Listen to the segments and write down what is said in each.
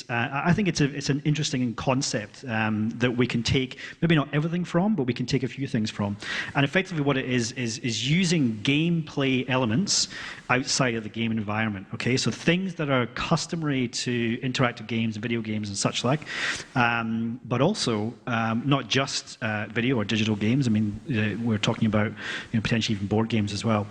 I think it's an interesting concept that we can take, maybe not everything from, but we can take a few things from. And effectively what it is using gameplay elements outside of the game environment, okay? So things that are customary to interactive games, video games and such like, but also not just video or digital games. I mean, we're talking about potentially even board games as well.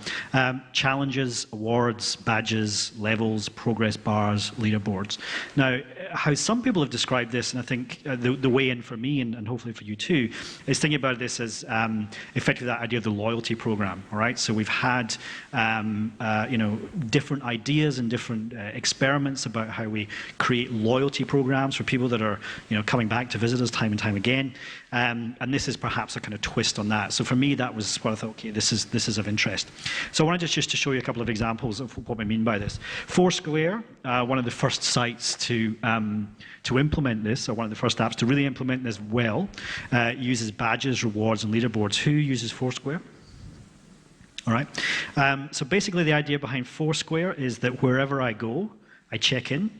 Challenges, awards, badges, levels, progress bars, leaderboards. Now, how some people have described this, and I think the way in for me, and hopefully for you too, is thinking about this as effectively that idea of the loyalty program, all right? So we've had different ideas and different experiments about how we create loyalty programs for people that are coming back to visit us time and time again, and this is perhaps a kind of twist on that. So for me, that was what I thought, okay, this is of interest. So I wanted just to show you a couple of examples of what I mean by this. Foursquare, one of the first sites to implement this, or one of the first apps to really implement this well, uses badges, rewards, and leaderboards. Who uses Foursquare? All right. So basically, the idea behind Foursquare is that wherever I go, I check in.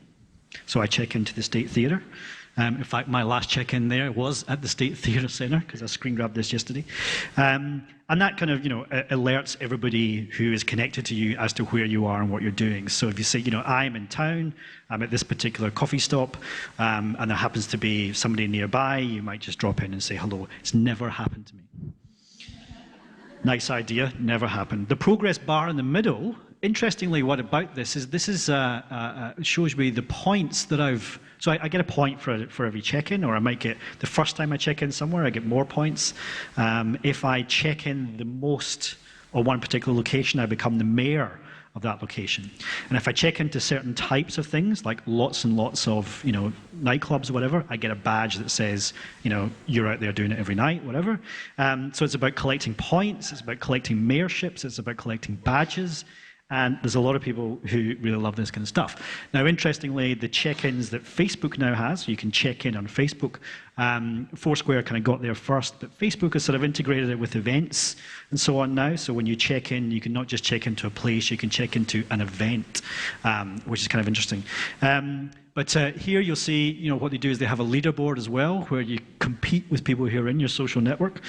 So I check into the State Theatre. In fact, my last check-in there was at the State Theatre Centre, because I screen grabbed this yesterday. And that kind of, alerts everybody who is connected to you as to where you are and what you're doing. So if you say, I'm in town, I'm at this particular coffee stop, and there happens to be somebody nearby, you might just drop in and say hello. It's never happened to me. Nice idea, never happened. The progress bar in the middle, interestingly, what about this is shows me the points that I've. So I get a point for every check-in, or I might get the first time I check in somewhere, I get more points. If I check in the most on one particular location, I become the mayor of that location. And if I check into certain types of things, like lots and lots of nightclubs or whatever, I get a badge that says you're out there doing it every night, whatever. So it's about collecting points, it's about collecting mayorships, it's about collecting badges. And there's a lot of people who really love this kind of stuff. Now, interestingly, the check-ins that Facebook now has, so you can check in on Facebook. Foursquare kind of got there first, but Facebook has sort of integrated it with events and so on now. So when you check in, you can not just check into a place, you can check into an event, which is kind of interesting. But here you'll see, what they do is they have a leaderboard as well, where you compete with people who are in your social network.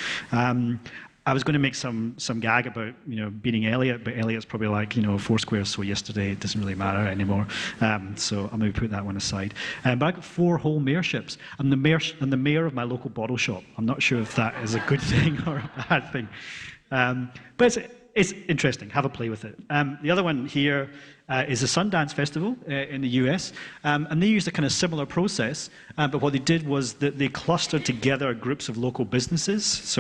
I was going to make some gag about beating Elliot, but Elliot's probably like Foursquare, so yesterday it doesn't really matter anymore. So I'm going to put that one aside. But I got 4 whole mayorships. I'm the mayor of my local bottle shop. I'm not sure if that is a good thing or a bad thing, but it's interesting. Have a play with it. The other one here is the Sundance Festival in the US, and they used a kind of similar process. But what they did was that they clustered together groups of local businesses. So